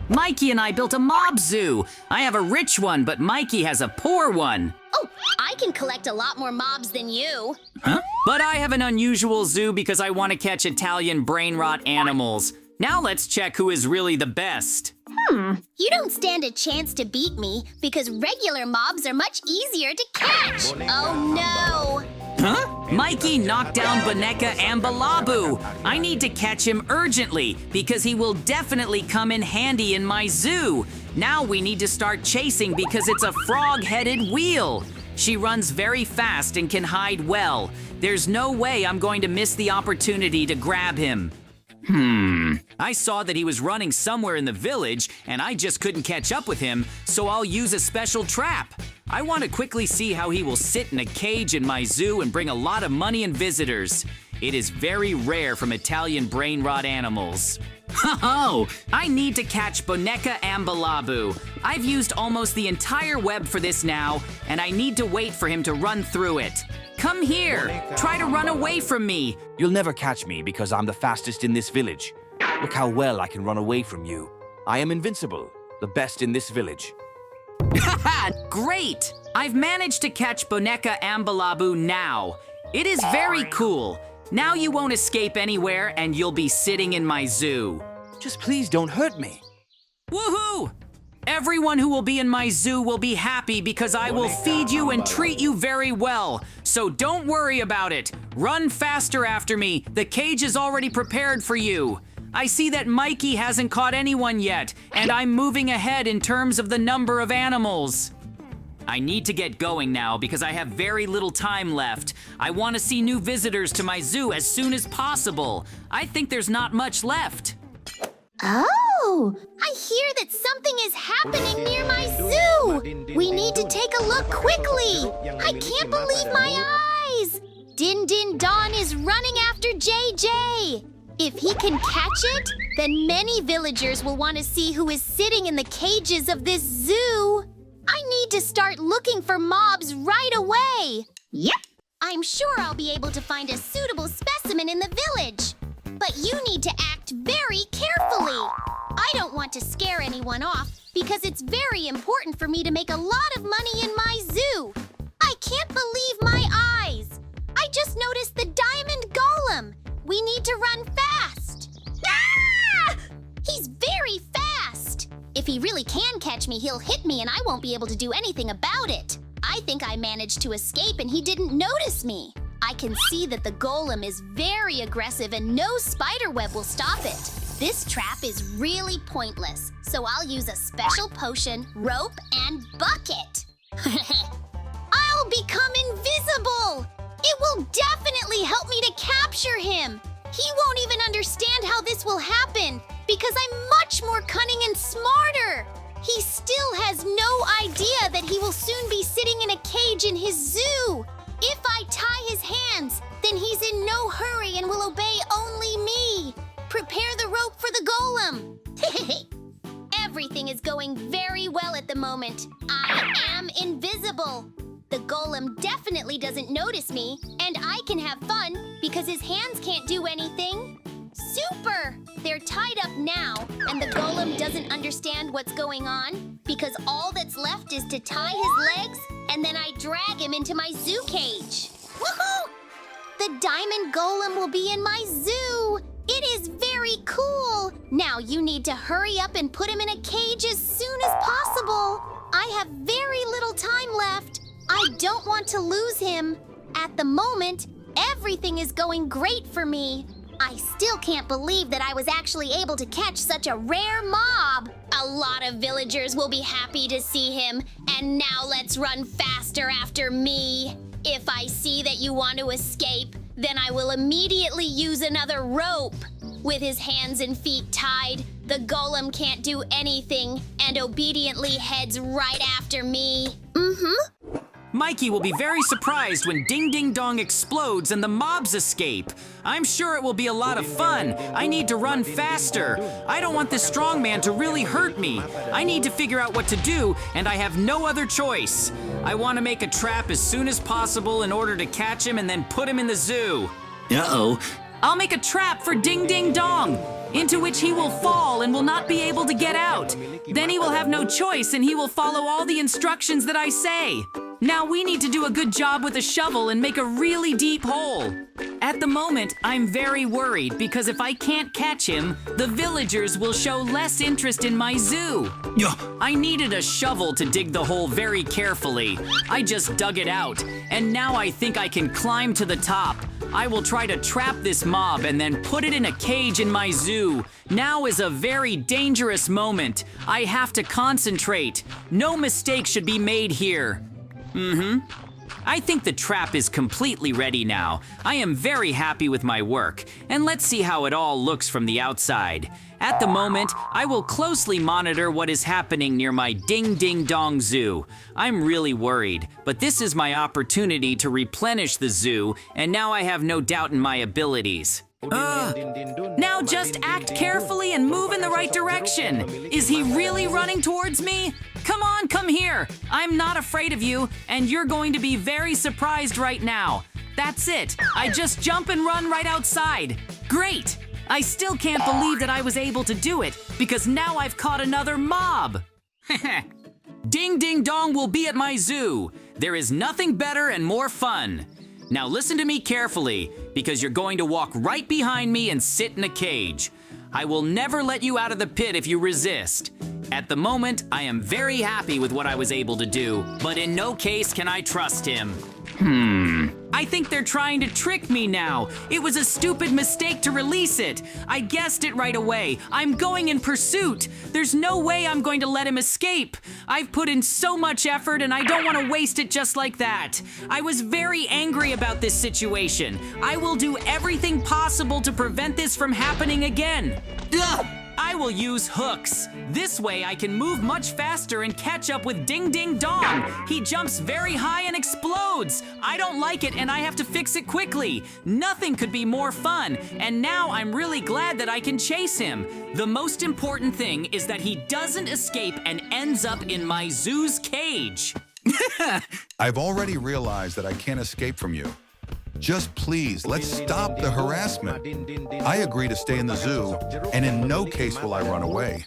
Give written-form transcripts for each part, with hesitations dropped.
Mikey and I built a mob zoo. I have a rich one, but Mikey has a poor one. Oh, I can collect a lot more mobs than you. Huh? But I have an unusual zoo because I want to catch Italian brainrot animals. Now let's check who is really the best. You don't stand a chance to beat me because regular mobs are much easier to catch. Oh no! Huh? Mikey knocked down Boneka and Balabu. I need to catch him urgently because he will definitely come in handy in my zoo. Now we need to start chasing because it's a frog-headed wheel. She runs very fast and can hide well. There's no way I'm going to miss the opportunity to grab him. I saw that he was running somewhere in the village and I just couldn't catch up with him, so I'll use a special trap. I want to quickly see how he will sit in a cage in my zoo and bring a lot of money and visitors. It is very rare from Italian brainrot animals. Ho-ho! I need to catch Boneka and Balabu. I've used almost the entire web for this now, and I need to wait for him to run through it. Come here! Try to run away from me! You'll never catch me because I'm the fastest in this village. Look how well I can run away from you. I am invincible, the best in this village. Haha! Great! I've managed to catch Boneka and Balabu now. It is very cool. Now you won't escape anywhere and you'll be sitting in my zoo. Just please don't hurt me. Woohoo! Everyone who will be in my zoo will be happy because I will feed you and treat you very well. So don't worry about it. Run faster after me. The cage is already prepared for you. I see that Mikey hasn't caught anyone yet, and I'm moving ahead in terms of the number of animals. I need to get going now because I have very little time left. I want to see new visitors to my zoo as soon as possible. I think there's not much left. Oh, I hear that something is happening near my zoo. We need to take a look quickly. I can't believe my eyes. Din Din Don is running after JJ. If he can catch it, then many villagers will want to see who is sitting in the cages of this zoo. I need to start looking for mobs right away. Yep. I'm sure I'll be able to find a suitable specimen in the village. But you need to act very carefully. I don't want to scare anyone off because it's very important for me to make a lot of money in my zoo. I can't believe my eyes. I just noticed the diamond golem. We need to run fast. Ah! He's very fast. If he really can catch me, he'll hit me and I won't be able to do anything about it. I think I managed to escape and he didn't notice me. I can see that the golem is very aggressive and no spider web will stop it. This trap is really pointless, so I'll use a special potion, rope, and bucket. I'll become invisible! It will definitely help me to capture him. He won't even understand how this will happen because I'm much more cunning and smarter. He still has no idea that he will soon be sitting in a cage in his zoo. If I tie his hands, then he's in no hurry and will obey only me. Prepare the rope for the golem. Everything is going very well at the moment. I am invisible. The golem definitely doesn't notice me, and I can have fun because his hands can't do anything. Super! They're tied up now, and the golem doesn't understand what's going on because all that's left is to tie his legs, and then I drag him into my zoo cage. Woohoo! The diamond golem will be in my zoo. It is very cool. Now you need to hurry up and put him in a cage as soon as possible. I have very little time left. I don't want to lose him. At the moment, everything is going great for me. I still can't believe that I was actually able to catch such a rare mob. A lot of villagers will be happy to see him, and now let's run faster after me. If I see that you want to escape, then I will immediately use another rope. With his hands and feet tied, the golem can't do anything and obediently heads right after me. Mikey will be very surprised when Ding Ding Dong explodes and the mobs escape. I'm sure it will be a lot of fun. I need to run faster. I don't want this strong man to really hurt me. I need to figure out what to do, and I have no other choice. I want to make a trap as soon as possible in order to catch him and then put him in the zoo. Uh-oh. I'll make a trap for Ding Ding Dong. into which he will fall and will not be able to get out. Then he will have no choice and he will follow all the instructions that I say. Now we need to do a good job with a shovel and make a really deep hole. At the moment, I'm very worried because if I can't catch him, the villagers will show less interest in my zoo. I needed a shovel to dig the hole very carefully. I just dug it out, and now I think I can climb to the top. I will try to trap this mob and then put it in a cage in my zoo. Now is a very dangerous moment. I have to concentrate. No mistake should be made here. I think the trap is completely ready now. I am very happy with my work, and let's see how it all looks from the outside. At the moment, I will closely monitor what is happening near my Ding Ding Dong Zoo. I'm really worried, but this is my opportunity to replenish the zoo, and now I have no doubt in my abilities. Now just act carefully and move in the right direction. Is he really running towards me? Come on, come here. I'm not afraid of you, and you're going to be very surprised right now. That's it. I just jump and run right outside. Great. I still can't believe that I was able to do it, because now I've caught another mob. Ding Ding Dong will be at my zoo. There is nothing better and more fun. Now listen to me carefully, because you're going to walk right behind me and sit in a cage. I will never let you out of the pit if you resist. At the moment, I am very happy with what I was able to do, but in no case can I trust him. I think they're trying to trick me now. It was a stupid mistake to release it. I guessed it right away. I'm going in pursuit. There's no way I'm going to let him escape. I've put in so much effort and I don't want to waste it just like that. I was very angry about this situation. I will do everything possible to prevent this from happening again. Ugh! I will use hooks. This way I can move much faster and catch up with Ding Ding Dong. He jumps very high and explodes. I don't like it and I have to fix it quickly. Nothing could be more fun, and now I'm really glad that I can chase him. The most important thing is that he doesn't escape and ends up in my zoo's cage. I've already realized that I can't escape from you. Just please, let's stop the harassment. I agree to stay in the zoo, and in no case will I run away.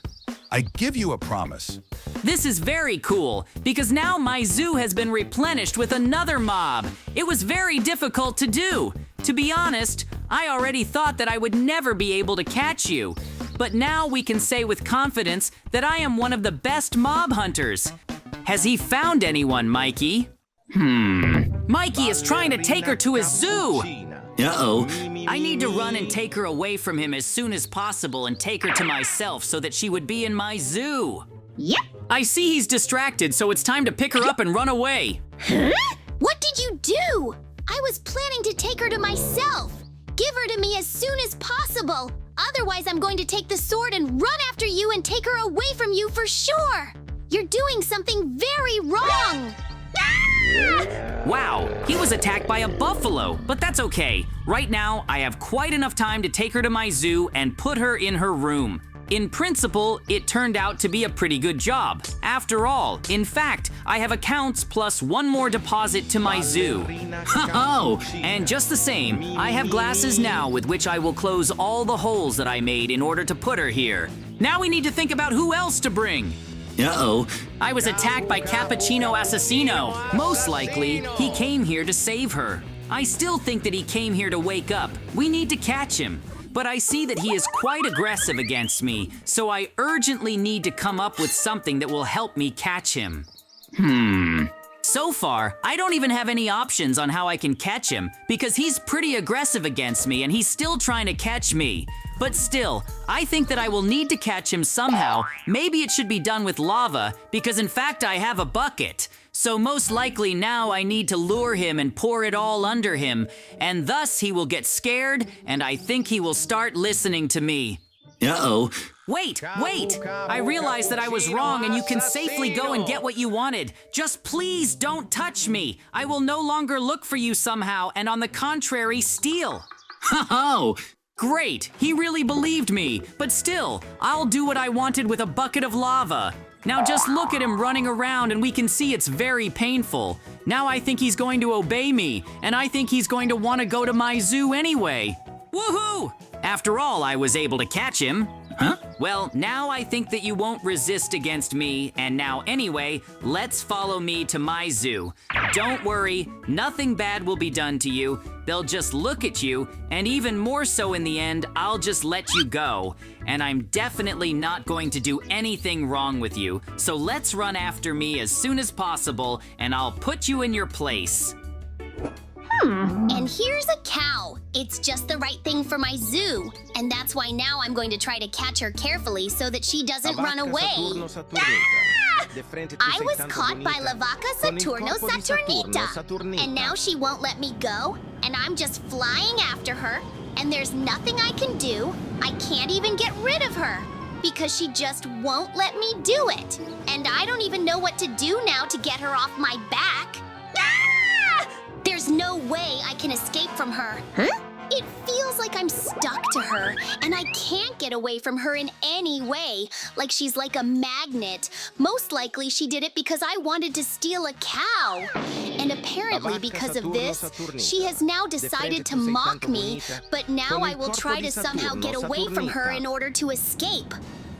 I give you a promise. This is very cool, because now my zoo has been replenished with another mob. It was very difficult to do. To be honest, I already thought that I would never be able to catch you. But now we can say with confidence that I am one of the best mob hunters. Has he found anyone, Mikey? Mikey is trying to take her to his zoo. Uh-oh. I need to run and take her away from him as soon as possible and take her to myself so that she would be in my zoo. Yep. I see he's distracted, so it's time to pick her up and run away. Huh? What did you do? I was planning to take her to myself. Give her to me as soon as possible. Otherwise, I'm going to take the sword and run after you and take her away from you for sure. You're doing something very wrong. Wow, he was attacked by a buffalo, but that's okay. Right now, I have quite enough time to take her to my zoo and put her in her room. In principle, it turned out to be a pretty good job. After all, in fact, I have accounts plus one more deposit to my zoo. Oh, and just the same, I have glasses now with which I will close all the holes that I made in order to put her here. Now we need to think about who else to bring. Uh-oh. I was attacked by Cappuccino Assassino. Most likely, he came here to save her. I still think that he came here to wake up. We need to catch him. But I see that he is quite aggressive against me, so I urgently need to come up with something that will help me catch him. So far, I don't even have any options on how I can catch him because he's pretty aggressive against me and he's still trying to catch me. But still, I think that I will need to catch him somehow. Maybe it should be done with lava because in fact I have a bucket. So most likely now I need to lure him and pour it all under him, and thus he will get scared and I think he will start listening to me. Uh-oh. Wait! I realized that I was wrong and you can safely go and get what you wanted. Just please don't touch me. I will no longer look for you somehow and on the contrary steal. Oh! Great, he really believed me, but still, I'll do what I wanted with a bucket of lava. Now just look at him running around and we can see it's very painful. Now I think he's going to obey me, and I think he's going to want to go to my zoo anyway. Woohoo! After all, I was able to catch him. Huh? Well, now I think that you won't resist against me, and now anyway, let's follow me to my zoo. Don't worry, nothing bad will be done to you. They'll just look at you, and even more so in the end, I'll just let you go. And I'm definitely not going to do anything wrong with you, so let's run after me as soon as possible, and I'll put you in your place. And here's a cow. It's just the right thing for my zoo. And that's why now I'm going to try to catch her carefully so that she doesn't run away. Ah! I was caught by La Vaca Saturno Saturnita. And now she won't let me go. And I'm just flying after her. And there's nothing I can do. I can't even get rid of her. Because she just won't let me do it. And I don't even know what to do now to get her off my back. Ah! There's no way I can escape from her. Huh? It feels like I'm stuck to her, and I can't get away from her in any way. Like she's like a magnet. Most likely she did it because I wanted to steal a cow. And apparently because of this, she has now decided to mock me, but now I will try to somehow get away from her in order to escape.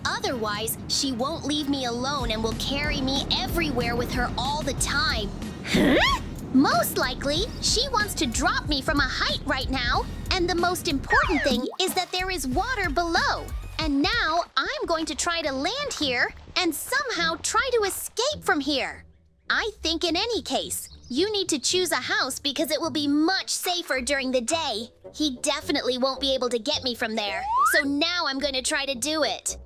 Otherwise, she won't leave me alone and will carry me everywhere with her all the time. Huh? Most likely, she wants to drop me from a height right now, and the most important thing is that there is water below. And now I'm going to try to land here and somehow try to escape from here. I think in any case, you need to choose a house because it will be much safer during the day. He definitely won't be able to get me from there, so now I'm going to try to do it.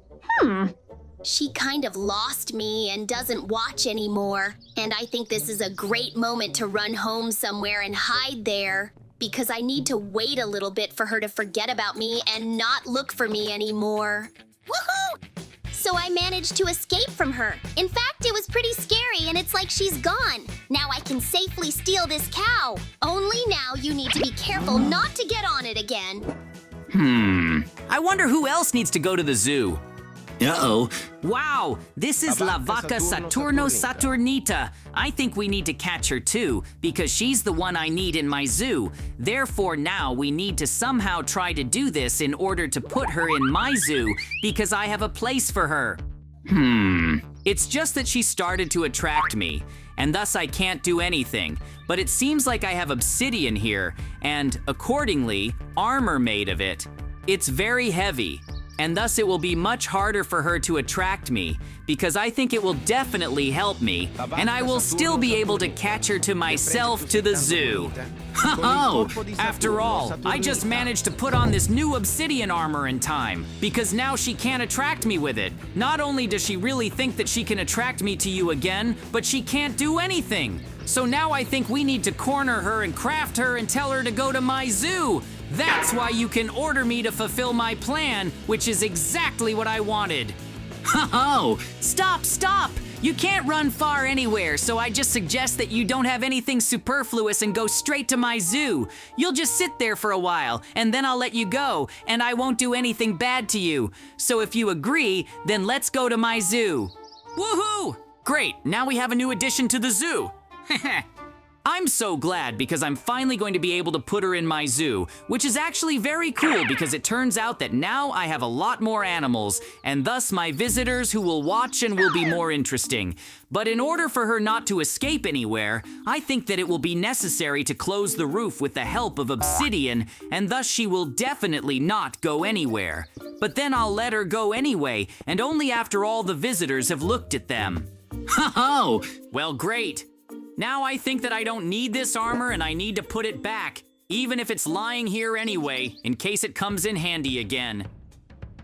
She kind of lost me and doesn't watch anymore. And I think this is a great moment to run home somewhere and hide there. Because I need to wait a little bit for her to forget about me and not look for me anymore. Woohoo! So I managed to escape from her. In fact, it was pretty scary and it's like she's gone. Now I can safely steal this cow. Only now you need to be careful not to get on it again. I wonder who else needs to go to the zoo. Uh-oh. Wow, this is La Vaca Saturno Saturnita. I think we need to catch her too, because she's the one I need in my zoo. Therefore now we need to somehow try to do this in order to put her in my zoo, because I have a place for her. It's just that she started to attract me, and thus I can't do anything. But it seems like I have obsidian here, and accordingly, armor made of it. It's very heavy. And thus it will be much harder for her to attract me, because I think it will definitely help me, and I will still be able to catch her to myself to the zoo. Oh, after all, I just managed to put on this new obsidian armor in time, because now she can't attract me with it. Not only does she really think that she can attract me to you again, but she can't do anything. So now I think we need to corner her and craft her and tell her to go to my zoo. That's why you can order me to fulfill my plan, which is exactly what I wanted. Oh, stop! You can't run far anywhere, so I just suggest that you don't have anything superfluous and go straight to my zoo. You'll just sit there for a while, and then I'll let you go, and I won't do anything bad to you. So if you agree, then let's go to my zoo. Woohoo! Great, now we have a new addition to the zoo. I'm so glad because I'm finally going to be able to put her in my zoo, which is actually very cool because it turns out that now I have a lot more animals, and thus my visitors who will watch and will be more interesting. But in order for her not to escape anywhere, I think that it will be necessary to close the roof with the help of obsidian, and thus she will definitely not go anywhere. But then I'll let her go anyway, and only after all the visitors have looked at them. Oh, well, great. Now I think that I don't need this armor and I need to put it back, even if it's lying here anyway, in case it comes in handy again.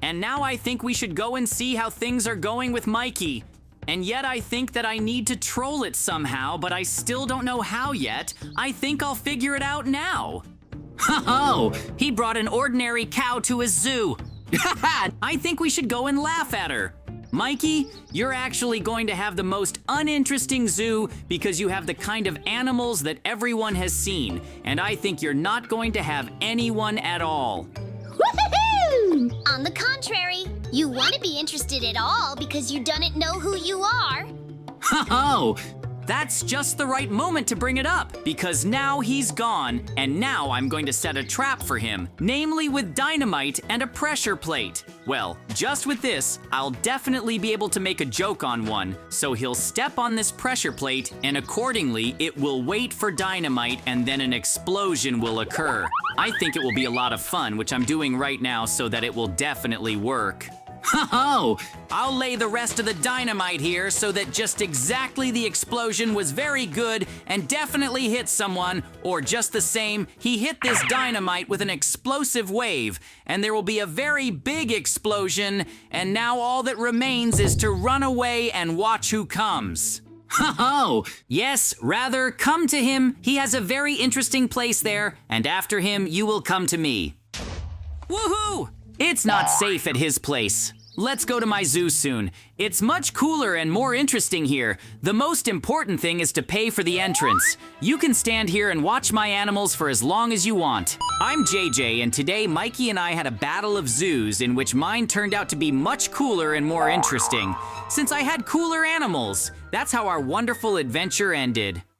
And now I think we should go and see how things are going with Mikey. And yet I think that I need to troll it somehow, but I still don't know how yet. I think I'll figure it out now. Oh, he brought an ordinary cow to his zoo. I think we should go and laugh at her. Mikey, you're actually going to have the most uninteresting zoo because you have the kind of animals that everyone has seen, and I think you're not going to have anyone at all. Woohoo! On the contrary, you want to be interested at all because you don't know who you are. Oh, That's just the right moment to bring it up, because now he's gone, and now I'm going to set a trap for him, namely with dynamite and a pressure plate. Well, just with this, I'll definitely be able to make a joke on one, so he'll step on this pressure plate, and accordingly, it will wait for dynamite, and then an explosion will occur. I think it will be a lot of fun, which I'm doing right now so that it will definitely work. Ho-ho! I'll lay the rest of the dynamite here so that just exactly the explosion was very good and definitely hit someone, or just the same, he hit this dynamite with an explosive wave, and there will be a very big explosion, and now all that remains is to run away and watch who comes. Ho-ho! Yes, rather, come to him. He has a very interesting place there, and after him, you will come to me. Woohoo! It's not safe at his place. Let's go to my zoo soon. It's much cooler and more interesting here. The most important thing is to pay for the entrance. You can stand here and watch my animals for as long as you want. I'm JJ, and today Mikey and I had a battle of zoos in which mine turned out to be much cooler and more interesting, since I had cooler animals. That's how our wonderful adventure ended.